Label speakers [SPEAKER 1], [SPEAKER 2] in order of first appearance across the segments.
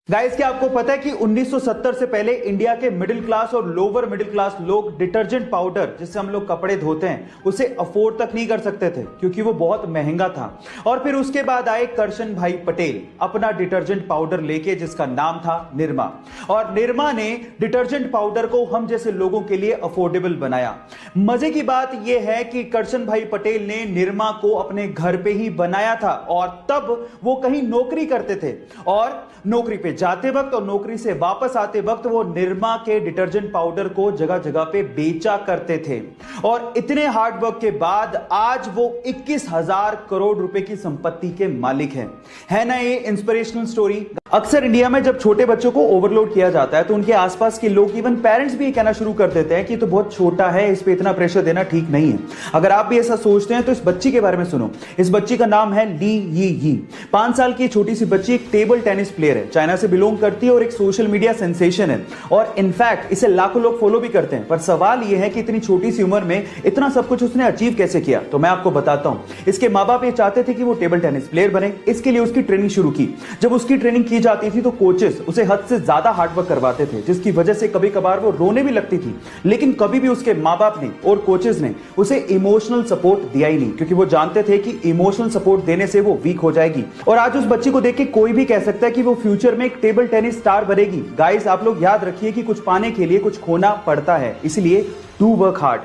[SPEAKER 1] Guys, क्या आपको पता है कि 1970 से पहले इंडिया के मिडिल क्लास और लोअर मिडिल क्लास लोग डिटर्जेंट पाउडर, जिससे हम लोग कपड़े धोते हैं, उसे अफोर्ड तक नहीं कर सकते थे क्योंकि वो बहुत महंगा था। और फिर उसके बाद आए करशन भाई पटेल अपना डिटर्जेंट पाउडर लेके, जिसका नाम था निरमा। और निरमा ने डिटर्जेंट पाउडर को हम जैसे लोगों के लिए अफोर्डेबल बनाया। मजे की बात यह है कि करशन भाई पटेल ने निरमा को अपने घर पे ही बनाया था और तब वो कहीं नौकरी करते थे और नौकरी पे जाते वक्त और नौकरी से वापस आते वक्त वो निरमा के डिटर्जेंट पाउडर को जगह जगह पे बेचा करते थे। और इतने हार्ड वर्क के बाद आज वो 21,000 करोड़ रुपए की संपत्ति के मालिक हैं। है ना ये इंस्पिरेशनल स्टोरी। अक्सर इंडिया में जब छोटे बच्चों को ओवरलोड किया जाता है तो उनके आसपास के लोग, इवन पेरेंट्स भी कहना शुरू कर देते हैं कि तो बहुत छोटा है, इस पे इतना प्रेशर देना ठीक नहीं है। अगर आप भी ऐसा सोचते हैं तो इस बच्ची के बारे में सुनो। इस बच्ची का नाम है ली यी। 5 साल की छोटी सी बच्ची एक टेबल टेनिस प्लेयर है, चाइना से बिलोंग करती है और एक सोशल मीडिया सेंसेशन है। और इनफैक्ट इसे लाखों लोग फॉलो भी करते हैं। पर सवाल यह है कि इतनी छोटी सी उम्र में इतना सब कुछ उसने अचीव कैसे किया। तो मैं आपको बताता हूं। इसके माँ बाप ये चाहते थे कि वो टेबल टेनिस प्लेयर बने, इसके लिए उसकी ट्रेनिंग शुरू की। जब उसकी ट्रेनिंग की जाती थी तो कोचेस उसे हद से ज्यादा हार्डवर्क करवाते थे, जिसकी वजह से कभी कभार वो रोने भी लगती थी। लेकिन कभी भी उसके माँ बाप ने और कोचेस ने उसे इमोशनल सपोर्ट दिया ही नहीं, क्योंकि वो जानते थे कि इमोशनल सपोर्ट देने से वो वीक हो जाएगी। और आज उस बच्ची को देख के कोई भी कह सकता है कि वो फ्यूचर में एक टेबल टेनिस स्टार बनेगी। गाइस, आप लोग याद रखिए कि कुछ पाने के लिए कुछ खोना पड़ता है, इसलिए डू वर्क हार्ड।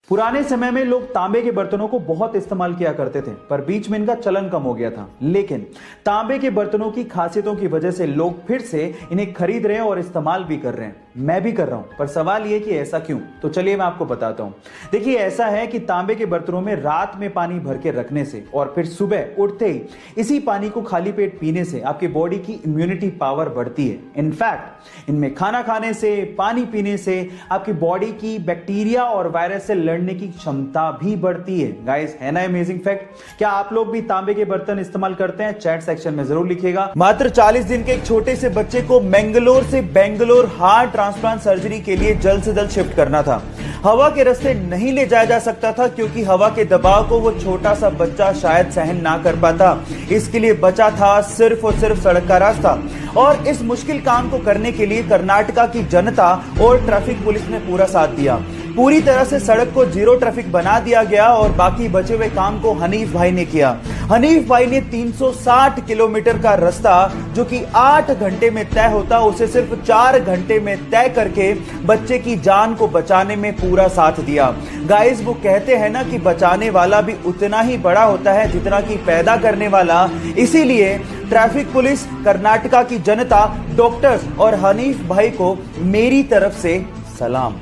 [SPEAKER 1] पुराने समय में लोग तांबे के बर्तनों को बहुत इस्तेमाल किया करते थे, पर बीच में इनका चलन कम हो गया था। लेकिन तांबे के बर्तनों की खासियतों की वजह से लोग फिर से इन्हें खरीद रहे हैं और इस्तेमाल भी कर रहे हैं। मैं भी कर रहा हूं, पर सवाल यह कि ऐसा क्यों? तो चलिए मैं आपको बताता हूं। देखिए, ऐसा है कि तांबे के बर्तनों में रात में पानी भर के रखने से और फिर सुबह उठते ही इसी पानी को खाली पेट पीने से आपकी बॉडी की इम्यूनिटी पावर बढ़ती है। इनफैक्ट इनमें खाना खाने से, पानी पीने से आपकी बॉडी की बैक्टीरिया और वायरस से लड़ने की क्षमता भी बढ़ती है। गाइस, है ना अमेजिंग फैक्ट? क्या आप लोग भी तांबे के बर्तन इस्तेमाल करते हैं? चैट सेक्शन में जरूर लिखिएगा। मात्र 40 दिन के एक छोटे से बच्चे को मैंगलोर से बेंगलोर हार्ट ट्रांसप्लांट सर्जरी के लिए जल्द से जल्द शिफ्ट करना था। हवा के रास्ते नहीं ले जाया जा सकता था क्योंकि हवा के दबाव को वो छोटा सा बच्चा शायद सहन ना कर पाता। इसके लिए बचा था सिर्फ और सिर्फ सड़क का रास्ता। और इस मुश्किल काम को करने के लिए कर्नाटका की जनता और ट्रैफिक पुलिस ने पूरा साथ दिया। पूरी तरह से सड़क को जीरो ट्रैफिक बना दिया गया और बाकी बचे हुए काम को हनीफ भाई ने किया। हनीफ भाई ने 360 किलोमीटर का रास्ता, जो कि 8 घंटे में तय होता, उसे सिर्फ 4 घंटे में तय करके बच्चे की जान को बचाने में पूरा साथ दिया। गाइस, वो कहते हैं ना कि बचाने वाला भी उतना ही बड़ा होता है जितना कि पैदा करने वाला। इसीलिए ट्रैफिक पुलिस, कर्नाटका की जनता, डॉक्टर्स और हनीफ भाई को मेरी तरफ से सलाम।